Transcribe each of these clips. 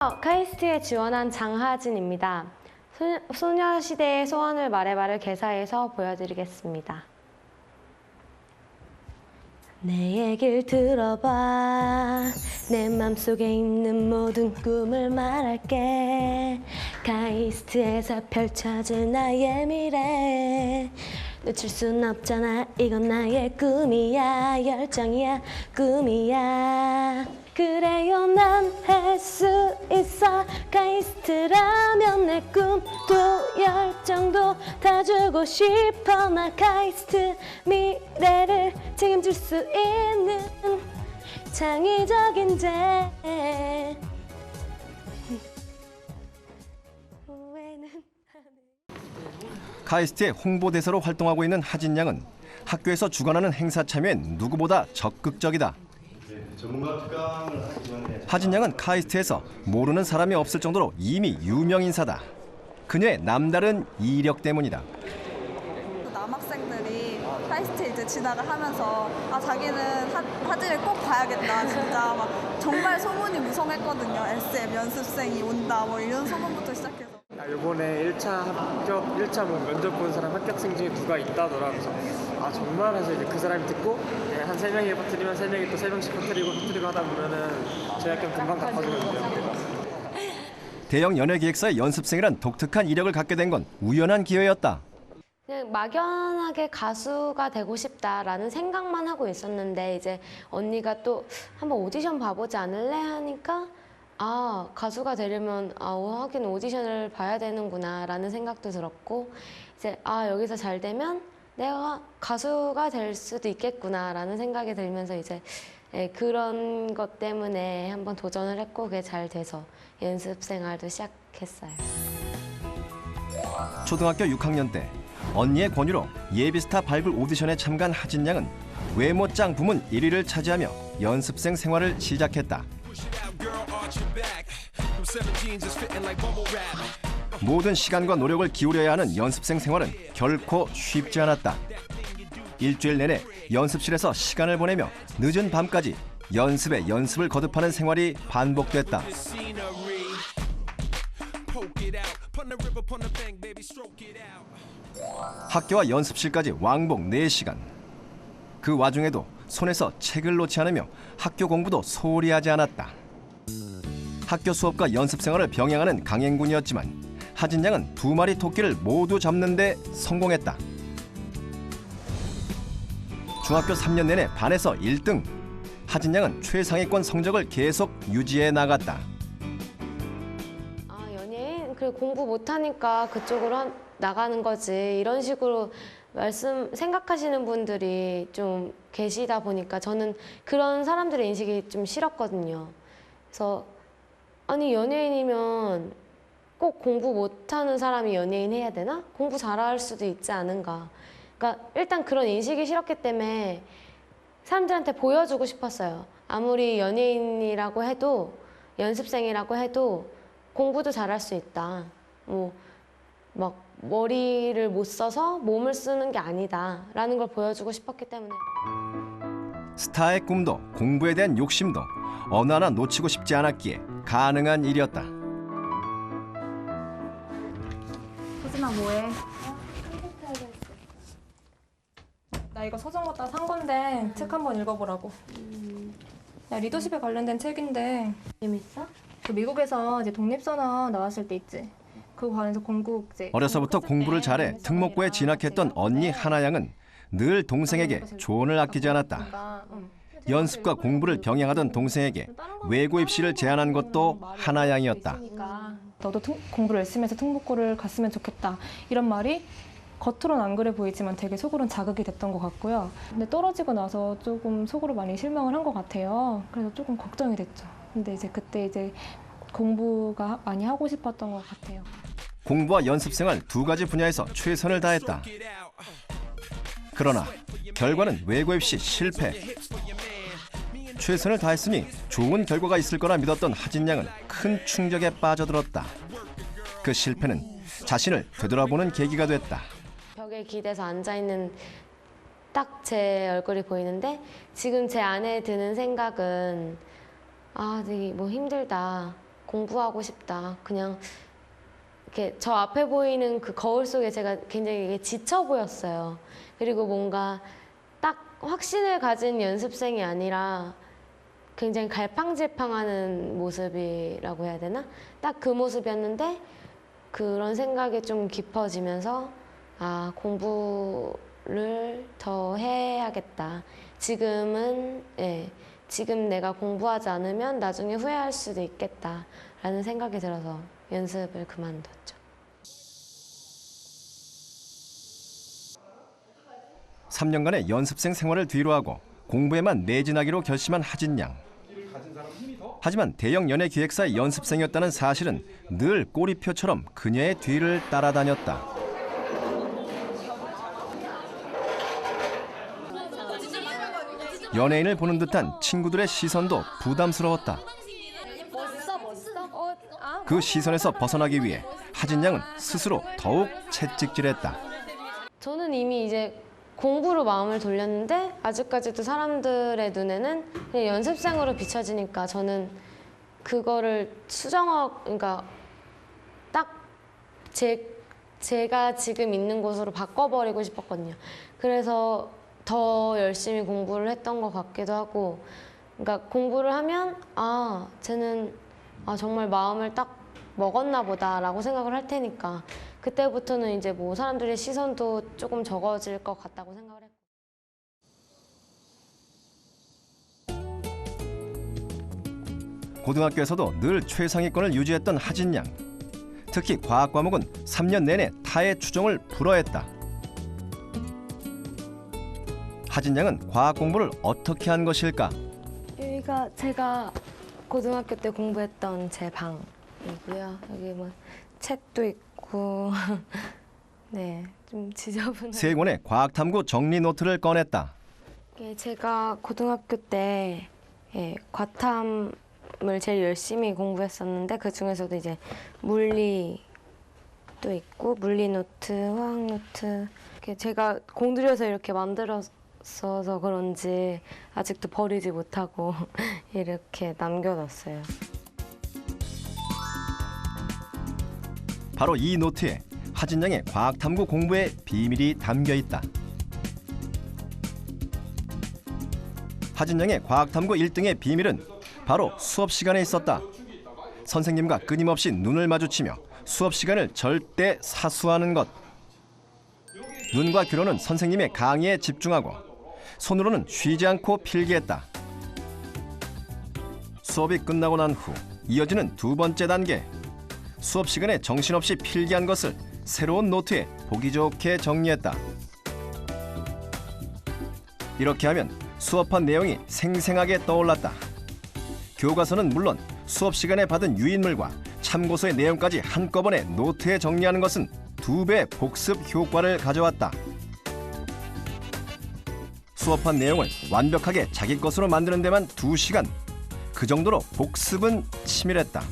카이스트에 지원한 장하진입니다. 소녀시대의 소원을 말해봐를 개사해서 보여드리겠습니다. 내 얘길 들어봐. 내 맘속에 있는 모든 꿈을 말할게. 카이스트에서 펼쳐질 나의 미래 놓칠 순 없잖아. 이건 나의 꿈이야. 열정이야. 꿈이야. 그래요, 난 할 수 있어. 카이스트라면 내 꿈도 열정도 다 주고 싶어. 나 카이스트 미래를 책임질 수 있는 창의적인 재. 카이스트의 홍보대사로 활동하고 있는 하진 양은 학교에서 주관하는 행사 참여엔 누구보다 적극적이다. 하진 양은 카이스트에서 모르는 사람이 없을 정도로 이미 유명 인사다. 그녀의 남다른 이력 때문이다. 남학생들이 카이스트 이제 진학을 하면서 자기는 하진을 꼭 봐야겠다. 진짜 막 정말 소문이 무성했거든요. SM 연습생이 온다 뭐 이런 소문부터 시작해서. 이번에 1차 면접 본 사람 합격생 중에 누가 있다더라. 그래서 정말 해서 이제 그 사람이 듣고 한 3명이 퍼뜨리면 3명이 또 3명씩 퍼뜨리고 하다 보면은 저희 학교는 금방 다 퍼지거든요. 대형 연예기획사의 연습생이란 독특한 이력을 갖게 된 건 우연한 기회였다. 그냥 막연하게 가수가 되고 싶다라는 생각만 하고 있었는데 이제 언니가 또 한번 오디션 봐보지 않을래 하니까 가수가 되려면 하긴 오디션을 봐야 되는구나 라는 생각도 들었고 이제 여기서 잘 되면 내가 가수가 될 수도 있겠구나 라는 생각이 들면서 이제 그런 것 때문에 한번 도전을 했고 그게 잘 돼서 연습 생활도 시작했어요. 초등학교 6학년 때 언니의 권유로 예비스타 발굴 오디션에 참가한 하진 양은 외모짱 부문 1위를 차지하며 연습생 생활을 시작했다. 모든 시간과 노력을 기울여야 하는 연습생 생활은 결코 쉽지 않았다. 일주일 내내 연습실에서 시간을 보내며 늦은 밤까지 연습에 연습을 거듭하는 생활이 반복됐다. 학교와 연습실까지 왕복 4시간. 그 와중에도 손에서 책을 놓지 않으며 학교 공부도 소홀히 하지 않았다. 학교 수업과 연습 생활을 병행하는 강행군이었지만 하진 양은 2마리 토끼를 모두 잡는 데 성공했다. 중학교 3년 내내 반에서 1등. 하진 양은 최상위권 성적을 계속 유지해 나갔다. 연예인? 그래 공부 못하니까 그쪽으로 나가는 거지 이런 식으로 생각하시는 분들이 좀 계시다 보니까 저는 그런 사람들의 인식이 좀 싫었거든요. 그래서 연예인이면 꼭 공부 못하는 사람이 연예인 해야 되나? 공부 잘할 수도 있지 않은가. 그러니까 일단 그런 인식이 싫었기 때문에 사람들한테 보여주고 싶었어요. 아무리 연예인이라고 해도 연습생이라고 해도 공부도 잘할 수 있다. 막 머리를 못 써서 몸을 쓰는 게 아니다 라는 걸 보여주고 싶었기 때문에. 스타의 꿈도 공부에 대한 욕심도 어느 하나 놓치고 싶지 않았기에 가능한 일이었다. 호진아 뭐해? 나 이거 서점 갔다 산 건데 책 한번 읽어보라고. 야, 리더십에 관련된 책인데 재밌어? 그 미국에서 이제 독립선언 나왔을 때 있지. 그 관해서 어려서부터 공부를 잘해 특목고에 진학했던 언니 하나 양은 늘 동생에게 조언을 아끼지 않았다. 연습과 공부를 병행하던 동생에게 외고 입시를 제안한 것도 하나 양이었다. 너도 공부를 열심히 해서 특목고를 갔으면 좋겠다. 이런 말이 겉으로는 안 그래 보이지만 되게 속으로는 자극이 됐던 것 같고요. 근데 떨어지고 나서 조금 속으로 많이 실망을 한 것 같아요. 그래서 조금 걱정이 됐죠. 근데 그때 공부가 많이 하고 싶었던 것 같아요. 공부와 연습 생활 2가지 분야에서 최선을 다했다. 그러나 결과는 외고 입시 실패. 최선을 다했으니 좋은 결과가 있을 거라 믿었던 하진 양은 큰 충격에 빠져들었다. 그 실패는 자신을 되돌아보는 계기가 됐다. 벽에 기대서 앉아있는 딱 제 얼굴이 보이는데 지금 제 안에 드는 생각은 되게 힘들다. 공부하고 싶다. 그냥 이렇게 저 앞에 보이는 그 거울 속에 제가 굉장히 이게 지쳐 보였어요. 그리고 뭔가 딱 확신을 가진 연습생이 아니라 굉장히 갈팡질팡하는 모습이라고 해야 되나? 딱 그 모습이었는데 그런 생각이 좀 깊어지면서 아, 공부를 더 해야겠다. 지금은 지금 내가 공부하지 않으면 나중에 후회할 수도 있겠다라는 생각이 들어서 연습을 그만뒀죠. 3년간의 연습생 생활을 뒤로하고 공부에만 매진하기로 결심한 하진 양. 하지만 대형 연예 기획사의 연습생이었다는 사실은 늘 꼬리표처럼 그녀의 뒤를 따라다녔다. 연예인을 보는 듯한 친구들의 시선도 부담스러웠다. 그 시선에서 벗어나기 위해 하진 양은 스스로 더욱 채찍질했다. 저는 이미 이제 공부로 마음을 돌렸는데 아직까지도 사람들의 눈에는 그냥 연습생으로 비춰지니까 저는 그거를 그러니까 딱 제가 지금 있는 곳으로 바꿔버리고 싶었거든요. 그래서 더 열심히 공부를 했던 것 같기도 하고, 그러니까 공부를 하면 아, 쟤는 정말 마음을 딱 먹었나 보다라고 생각을 할 테니까 그때부터는 이제 뭐 사람들의 시선도 조금 적어질 것 같다고 생각을 했고. 고등학교에서도 늘 최상위권을 유지했던 하진 양. 특히 과학 과목은 3년 내내 타의 추종을 불허했다. 하진 양은 과학 공부를 어떻게 한 것일까? 여기가 제가 고등학교 때 공부했던 제 방이고요. 여기 뭐 책도 있고 네, 좀 지저분한. 세 권의 과학탐구 정리 노트를 꺼냈다. 제가 고등학교 때 과탐을 제일 열심히 공부했었는데 그 중에서도 이제 물리도 있고 물리 노트, 화학 노트 제가 공들여서 이렇게 만들었어서 그런지 아직도 버리지 못하고 이렇게 남겨놨어요. 바로 이 노트에 하진 양의 과학탐구 공부의 비밀이 담겨 있다. 하진 양의 과학탐구 1등의 비밀은 바로 수업 시간에 있었다. 선생님과 끊임없이 눈을 마주치며 수업 시간을 절대 사수하는 것. 눈과 귀로는 선생님의 강의에 집중하고 손으로는 쉬지 않고 필기했다. 수업이 끝나고 난 후 이어지는 두 번째 단계. 수업 시간에 정신없이 필기한 것을 새로운 노트에 보기 좋게 정리했다. 이렇게 하면 수업한 내용이 생생하게 떠올랐다. 교과서는 물론 수업 시간에 받은 유인물과 참고서의 내용까지 한꺼번에 노트에 정리하는 것은 2배 복습 효과를 가져왔다. 수업한 내용을 완벽하게 자기 것으로 만드는 데만 2시간. 그 정도로 복습은 치밀했다.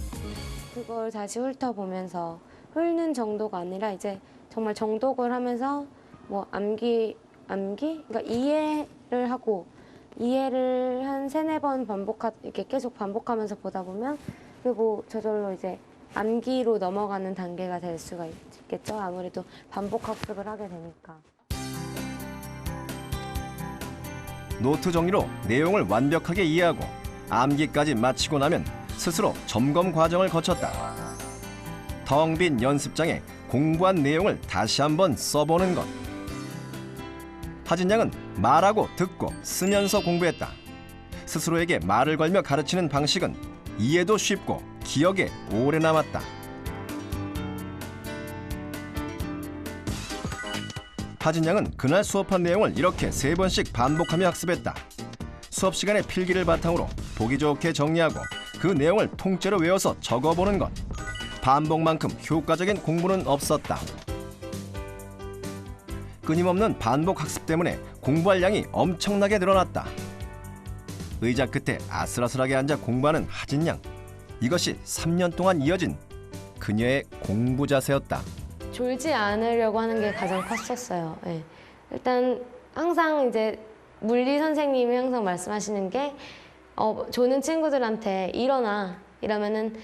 그걸 다시 훑어보면서 훑는 정도가 아니라 이제 정말 정독을 하면서 뭐 그러니까 이해를 하고 이해를 한 3-4번 이렇게 계속 반복하면서 보다 보면 그리고 저절로 이제 암기로 넘어가는 단계가 될 수가 있겠죠. 아무래도 반복 학습을 하게 되니까. 노트 정리로 내용을 완벽하게 이해하고 암기까지 마치고 나면 스스로 점검 과정을 거쳤다. 텅 빈 연습장에 공부한 내용을 다시 한번 써보는 것. 하진 양은 말하고 듣고 쓰면서 공부했다. 스스로에게 말을 걸며 가르치는 방식은 이해도 쉽고 기억에 오래 남았다. 하진 양은 그날 수업한 내용을 이렇게 3번씩 반복하며 학습했다. 수업 시간에 필기를 바탕으로 보기 좋게 정리하고 그 내용을 통째로 외워서 적어보는 것. 반복만큼 효과적인 공부는 없었다. 끊임없는 반복 학습 때문에 공부할 양이 엄청나게 늘어났다. 의자 끝에 아슬아슬하게 앉아 공부하는 하진 양. 이것이 3년 동안 이어진 그녀의 공부 자세였다. 졸지 않으려고 하는 게 가장 컸었어요. 예. 일단 항상 이제 물리 선생님이 항상 말씀하시는 게 조는 친구들한테 일어나 이러면은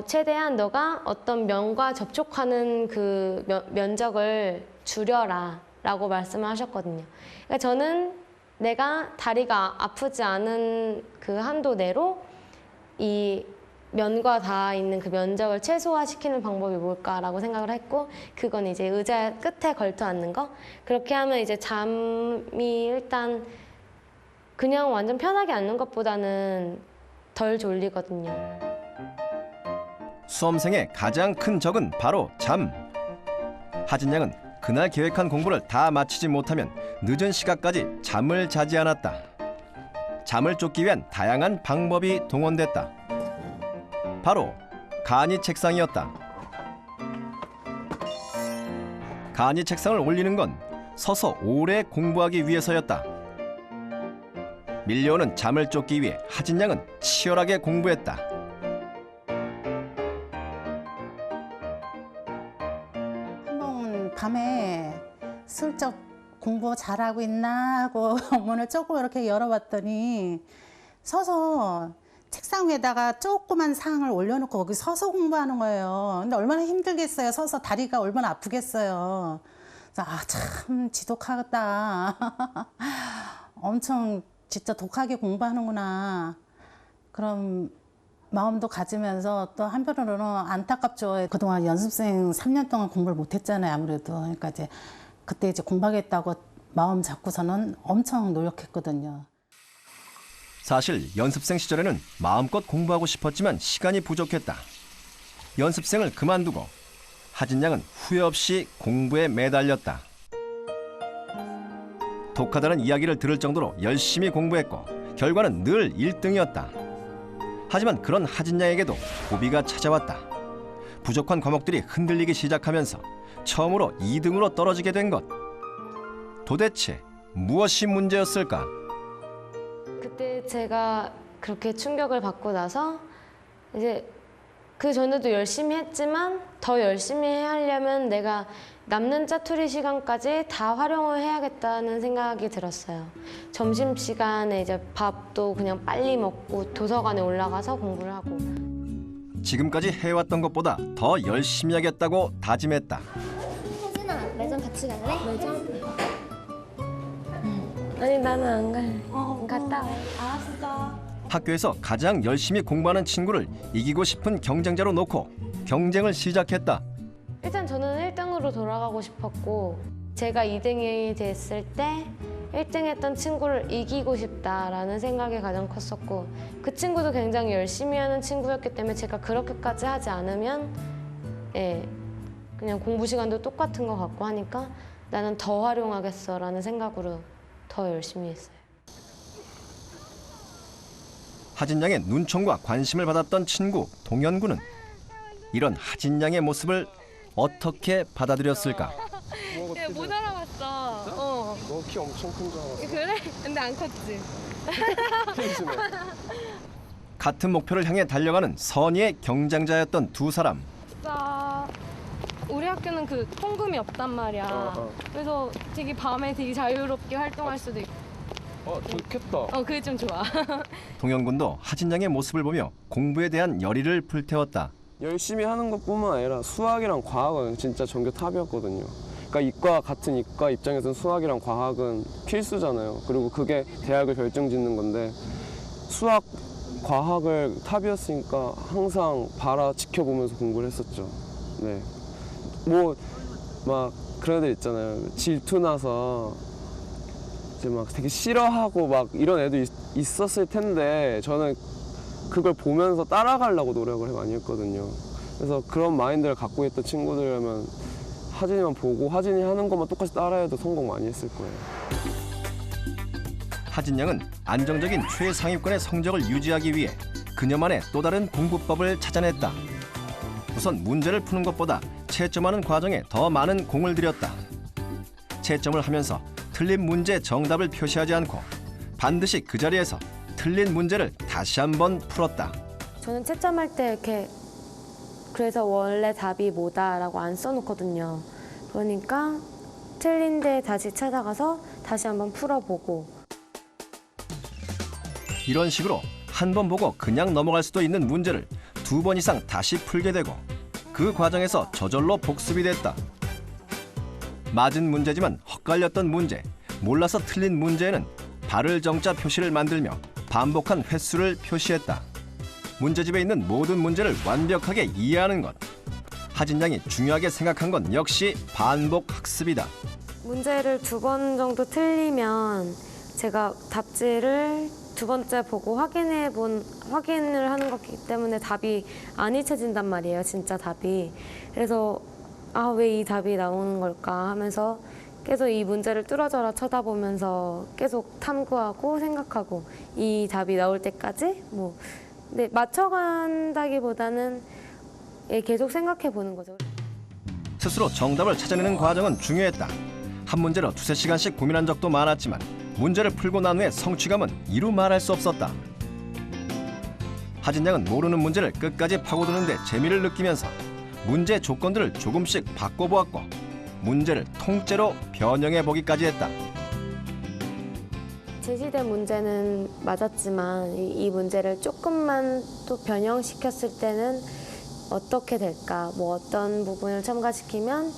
최대한 너가 어떤 면과 접촉하는 그 면적을 줄여라 라고 말씀을 하셨거든요. 그러니까 저는 내가 다리가 아프지 않은 그 한도 내로 이 면과 닿아 있는 그 면적을 최소화시키는 방법이 뭘까라고 생각을 했고, 그건 이제 의자 끝에 걸터 앉는 거. 그렇게 하면 이제 잠이 일단 그냥 완전 편하게 앉는 것보다는 덜 졸리거든요. 수험생의 가장 큰 적은 바로 잠. 하진 양은 그날 계획한 공부를 다 마치지 못하면 늦은 시간까지 잠을 자지 않았다. 잠을 쫓기 위한 다양한 방법이 동원됐다. 바로 간이 책상이었다. 간이 책상을 올리는 건 서서 오래 공부하기 위해서였다. 밀려오는 잠을 쫓기 위해 하진 양은 치열하게 공부했다. 한번 밤에 슬쩍 공부 잘하고 있나 하고 문을 조금 이렇게 열어봤더니 서서 책상 위에다가 조그만 상을 올려놓고 거기 서서 공부하는 거예요. 근데 얼마나 힘들겠어요. 서서 다리가 얼마나 아프겠어요. 그래서 참 지독하다. 엄청 진짜 독하게 공부하는구나. 그런 마음도 가지면서 또 한편으로는 안타깝죠. 그동안 연습생 3년 동안 공부를 못했잖아요. 아무래도. 그러니까 이제 그때 이제 공부하겠다고 마음 잡고서는 엄청 노력했거든요. 사실 연습생 시절에는 마음껏 공부하고 싶었지만 시간이 부족했다. 연습생을 그만두고 하진 양은 후회 없이 공부에 매달렸다. 독하다는 이야기를 들을 정도로 열심히 공부했고 결과는 늘 1등이었다. 하지만 그런 하진 양에게도 고비가 찾아왔다. 부족한 과목들이 흔들리기 시작하면서 처음으로 2등으로 떨어지게 된 것. 도대체 무엇이 문제였을까? 그때 제가 그렇게 충격을 받고 나서 이제 그 전에도 열심히 했지만 더 열심히 하려면 내가 남는 짜투리 시간까지 다 활용을 해야겠다는 생각이 들었어요. 점심시간에 이제 밥도 그냥 빨리 먹고 도서관에 올라가서 공부를 하고. 지금까지 해왔던 것보다 더 열심히 하겠다고 다짐했다. 혜진아, 매점 같이 갈래? 매점? 아니 나는 안 갈래. 갔다 와. 학교에서 가장 열심히 공부하는 친구를 이기고 싶은 경쟁자로 놓고 경쟁을 시작했다. 일단 저는 1등으로 돌아가고 싶었고, 제가 2등이 됐을 때 1등 했던 친구를 이기고 싶다라는 생각이 가장 컸었고, 그 친구도 굉장히 열심히 하는 친구였기 때문에 제가 그렇게까지 하지 않으면 그냥 공부 시간도 똑같은 것 같고 하니까 나는 더 활용하겠어라는 생각으로 더 열심히 했어요. 하진 양의 눈총과 관심을 받았던 친구 동현군은 이런 하진 양의 모습을 어떻게 받아들였을까? 못 알아봤어. 너 키 엄청 큰 줄 알았어. 그래? 근데 안 컸지. 같은 목표를 향해 달려가는 선의의 경쟁자였던 두 사람. 진짜 우리 학교는 그 통금이 없단 말이야. 그래서 되게 밤에 되게 자유롭게 활동할 수도 있고. 좋겠다. 그게 좀 좋아. 동현군도 하진 양의 모습을 보며 공부에 대한 열의를 불태웠다. 열심히 하는 것뿐만 아니라 수학이랑 과학은 진짜 전교 탑이었거든요. 그러니까 같은 이과 입장에서는 수학이랑 과학은 필수잖아요. 그리고 그게 대학을 결정짓는 건데 수학, 과학을 탑이었으니까 항상 바라 지켜보면서 공부를 했었죠. 네. 뭐 막 그런 애들 있잖아요. 질투나서 이제 막 되게 싫어하고 막 이런 애도 있었을 텐데 저는 그걸 보면서 따라가려고 노력을 많이 했거든요. 그래서 그런 마인드를 갖고 있던 친구들이라면 하진이만 보고 하진이 하는 것만 똑같이 따라해도 성공 많이 했을 거예요. 하진 양은 안정적인 최상위권의 성적을 유지하기 위해 그녀만의 또 다른 공부법을 찾아냈다. 우선 문제를 푸는 것보다 채점하는 과정에 더 많은 공을 들였다. 채점을 하면서 틀린 문제 정답을 표시하지 않고 반드시 그 자리에서 틀린 문제를 다시 한번 풀었다. 저는 채점할 때 이렇게 그래서 원래 답이 뭐다라고 안 써놓거든요. 그러니까 틀린 데 다시 찾아가서 다시 한번 풀어보고. 이런 식으로 한 번 보고 그냥 넘어갈 수도 있는 문제를 2번 이상 다시 풀게 되고 그 과정에서 저절로 복습이 됐다. 맞은 문제지만 헛갈렸던 문제, 몰라서 틀린 문제에는 발을 정자 표시를 만들며 반복한 횟수를 표시했다. 문제집에 있는 모든 문제를 완벽하게 이해하는 것. 하진 양이 중요하게 생각한 건 역시 반복 학습이다. 문제를 2번 정도 틀리면 제가 답지를 2번째 보고 확인을 하는 거기 때문에 답이 안 잊혀진단 말이에요, 진짜 답이. 그래서 왜 이 답이 나오는 걸까 하면서 계속 이 문제를 뚫어져라 쳐다보면서 계속 탐구하고 생각하고 이 답이 나올 때까지 근데 맞춰간다기보다는 계속 생각해 보는 거죠. 스스로 정답을 찾아내는 과정은 중요했다. 한 문제로 2~3시간씩 고민한 적도 많았지만 문제를 풀고 난 후에 성취감은 이루 말할 수 없었다. 하진 양은 모르는 문제를 끝까지 파고드는데 재미를 느끼면서 문제 조건들을 조금씩 바꿔보았고 문제를 통째로 변형해 보기까지 했다. 제시된 문제는 맞았지만 이 문제를 조금만 또 변형시켰을 때는 어떻게 될까? 어떤 부분을 첨가시키면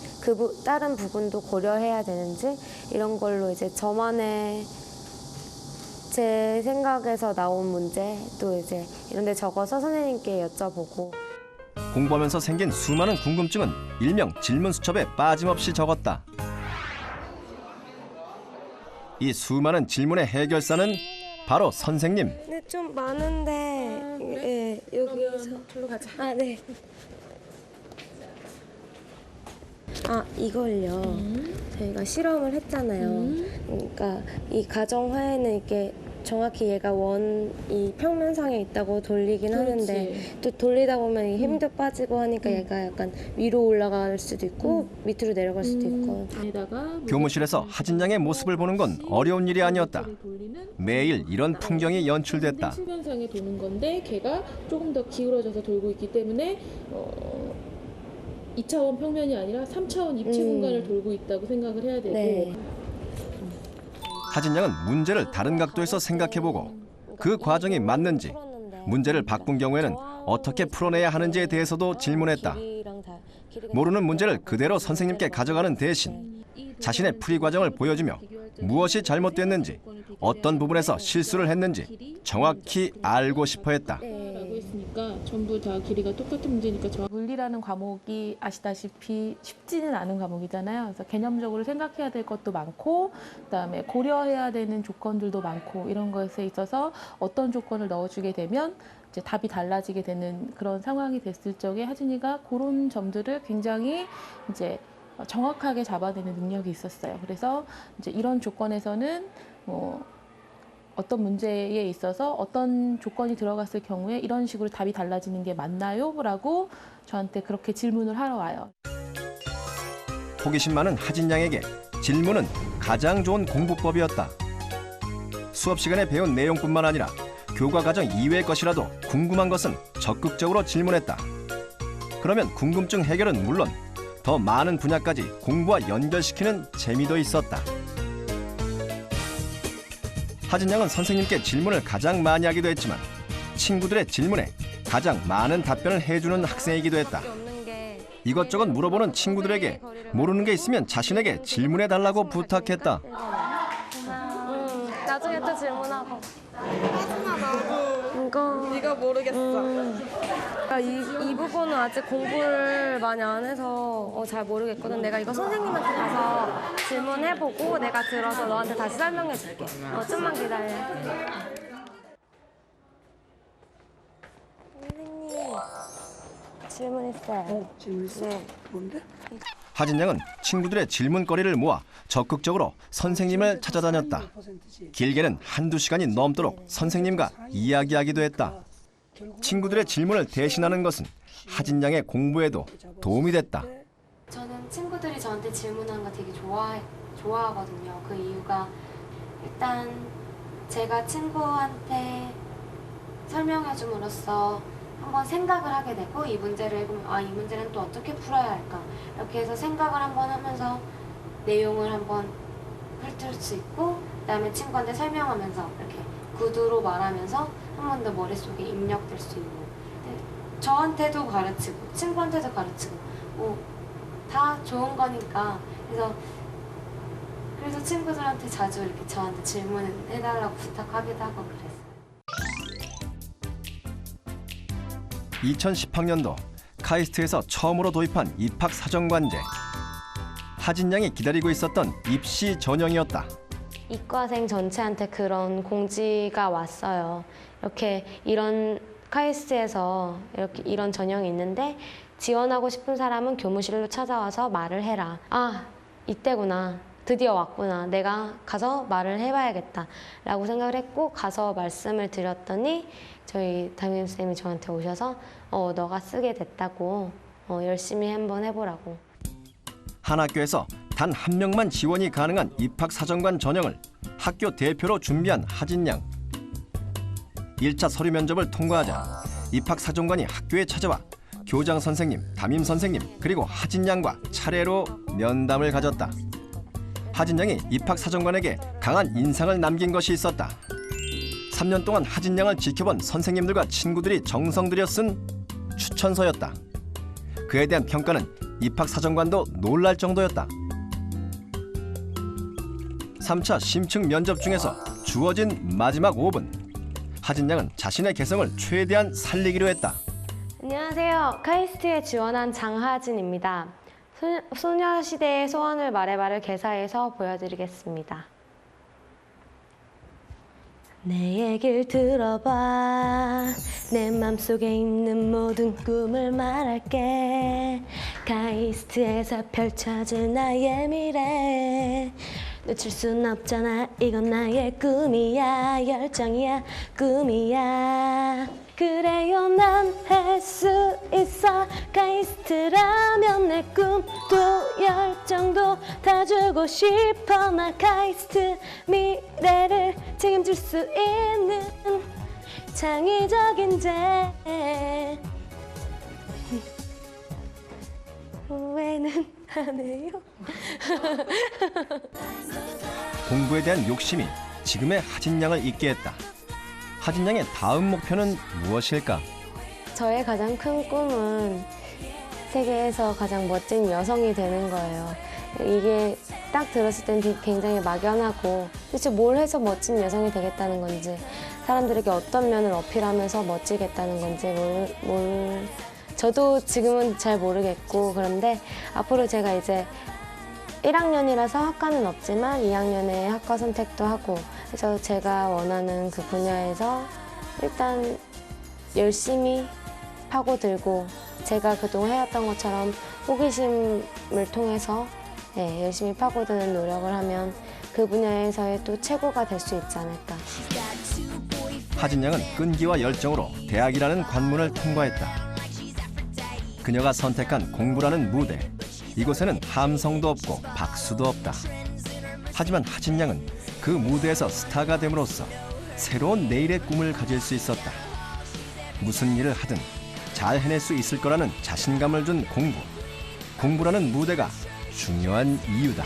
다른 부분도 고려해야 되는지 이런 걸로 이제 저만의 제 생각에서 나온 문제 또 이제 이런 데 적어서 선생님께 여쭤보고 공부하면서 생긴 수많은 궁금증은 일명 질문 수첩에 빠짐없이 적었다. 이 수많은 질문의 해결사는 바로 선생님. 네, 좀 많은데 예, 여기서 저로 가자. 네. 이걸요. 저희가 실험을 했잖아요. 그러니까 이 가정화에는 이게 정확히 얘가 이 평면상에 있다고 돌리긴 하는데 또 돌리다 보면 이 힘도 빠지고 하니까 얘가 약간 위로 올라갈 수도 있고 밑으로 내려갈 수도 있고. 교무실에서 하진 양의 모습을 보는 건 어려운 일이 아니었다. 매일 이런 풍경이 연출됐다. 평면상에 도는 건데 걔가 조금 더 기울어져서 돌고 있기 때문에 2차원 평면이 아니라 3차원 입체 공간을 돌고 있다고 생각을 해야 되고 네. 하진 양은 문제를 다른 각도에서 생각해보고 그 과정이 맞는지 문제를 바꾼 경우에는 어떻게 풀어내야 하는지에 대해서도 질문했다. 모르는 문제를 그대로 선생님께 가져가는 대신 자신의 풀이 과정을 보여주며 무엇이 잘못됐는지 어떤 부분에서 실수를 했는지 정확히 알고 싶어 했다. 라고 했으니까 전부 다 길이가 똑같은 문제니까 물리라는 과목이 아시다시피 쉽지는 않은 과목이잖아요. 그래서 개념적으로 생각해야 될 것도 많고 그다음에 고려해야 되는 조건들도 많고 이런 것에 있어서 어떤 조건을 넣어주게 되면 이제 답이 달라지게 되는 그런 상황이 됐을 적에 하진이가 그런 점들을 굉장히 이제 정확하게 잡아내는 능력이 있었어요. 그래서 이제 이런 조건에서는 어떤 문제에 있어서 어떤 조건이 들어갔을 경우에 이런 식으로 답이 달라지는 게 맞나요? 라고 저한테 그렇게 질문을 하러 와요. 호기심 많은 하진 양에게 질문은 가장 좋은 공부법이었다. 수업 시간에 배운 내용뿐만 아니라 교과 과정 이외의 것이라도 궁금한 것은 적극적으로 질문했다. 그러면 궁금증 해결은 물론 더 많은 분야까지 공부와 연결시키는 재미도 있었다. 하진 양은 선생님께 질문을 가장 많이 하기도 했지만 친구들의 질문에 가장 많은 답변을 해주는 학생이기도 했다. 이것저것 물어보는 친구들에게 모르는 게 있으면 자신에게 질문해달라고 부탁했다. 나중에 또 질문하고. 이거 모르겠어. 이 부분은 아직 공부를 많이 안 해서 잘 모르겠거든. 내가 이거 선생님한테 가서 질문해보고 내가 들어서 너한테 다시 설명해줄게. 좀만 기다려. 선생님, 질문 있어요. 질문 있어? 네. 뭔데? 하진 양은 친구들의 질문거리를 모아 적극적으로 선생님을 찾아다녔다. 길게는 1~2시간이 넘도록 선생님과 이야기하기도 했다. 친구들의 질문을 대신하는 것은 하진 양의 공부에도 도움이 됐다. 저는 친구들이 저한테 질문하는 거 되게 좋아하거든요. 그 이유가 일단 제가 친구한테 설명해 줌으로써 한번 생각을 하게 되고 이 문제를 해보면 이 문제는 또 어떻게 풀어야 할까 이렇게 해서 생각을 한번 하면서 내용을 한번 훑을 수 있고 그다음에 친구한테 설명하면서 이렇게 구두로 말하면서 한 번 더 머릿속에 입력될 수 있는 저한테도 가르치고 친구한테도 가르치고 뭐 다 좋은 거니까. 그래서 친구들한테 자주 이렇게 저한테 질문을 해달라고 부탁하기도 하고 그랬어요. 2010학년도 카이스트에서 처음으로 도입한 입학 사정관제. 하진 양이 기다리고 있었던 입시 전형이었다. 이과생 전체한테 그런 공지가 왔어요. 이렇게 이런 카이스트에서 이렇게 이런 전형이 있는데 지원하고 싶은 사람은 교무실로 찾아와서 말을 해라. 아, 이때구나. 드디어 왔구나. 내가 가서 말을 해봐야겠다 라고 생각을 했고 가서 말씀을 드렸더니 저희 담임쌤이 저한테 오셔서 너가 쓰게 됐다고 열심히 한번 해보라고. 한 학교에서 단 한 명만 지원이 가능한 입학사정관 전형을 학교 대표로 준비한 하진 양. 1차 서류 면접을 통과하자 입학사정관이 학교에 찾아와 교장 선생님, 담임 선생님 그리고 하진 양과 차례로 면담을 가졌다. 하진 양이 입학사정관에게 강한 인상을 남긴 것이 있었다. 3년 동안 하진 양을 지켜본 선생님들과 친구들이 정성 들여 쓴 추천서였다. 그에 대한 평가는 입학사정관도 놀랄 정도였다. 3차 심층 면접 중에서 주어진 마지막 5분. 하진 양은 자신의 개성을 최대한 살리기로 했다. 안녕하세요. 카이스트에 지원한 장하진입니다. 소녀시대의 소원을 말해봐를 개사해서 보여드리겠습니다. 내 얘길 들어봐. 내 맘속에 있는 모든 꿈을 말할게. 카이스트에서 펼쳐질 나의 미래 놓칠 순 없잖아. 이건 나의 꿈이야. 열정이야. 꿈이야. 그래요 난 할 수 있어. 카이스트라면 내 꿈도 열정도 다 주고 싶어. 나 카이스트 미래를 책임질 수 있는 창의적인 재. 후회는 안 해요. 공부에 대한 욕심이 지금의 하진 양을 있게 했다. 하진 양의 다음 목표는 무엇일까? 저의 가장 큰 꿈은 세계에서 가장 멋진 여성이 되는 거예요. 이게 딱 들었을 땐 굉장히 막연하고 도대체 뭘 해서 멋진 여성이 되겠다는 건지 사람들에게 어떤 면을 어필하면서 멋지겠다는 건지 저도 지금은 잘 모르겠고 그런데 앞으로 제가 이제 1학년이라서 학과는 없지만 2학년에 학과 선택도 하고 그래서 제가 원하는 그 분야에서 일단 열심히 파고들고 제가 그동안 해왔던 것처럼 호기심을 통해서 열심히 파고드는 노력을 하면 그 분야에서의 또 최고가 될 수 있지 않을까. 하진 양은 끈기와 열정으로 대학이라는 관문을 통과했다. 그녀가 선택한 공부라는 무대. 이곳에는 함성도 없고 박수도 없다. 하지만 하진 양은 그 무대에서 스타가 됨으로써 새로운 내일의 꿈을 가질 수 있었다. 무슨 일을 하든 잘 해낼 수 있을 거라는 자신감을 준 공부. 공부라는 무대가 중요한 이유다.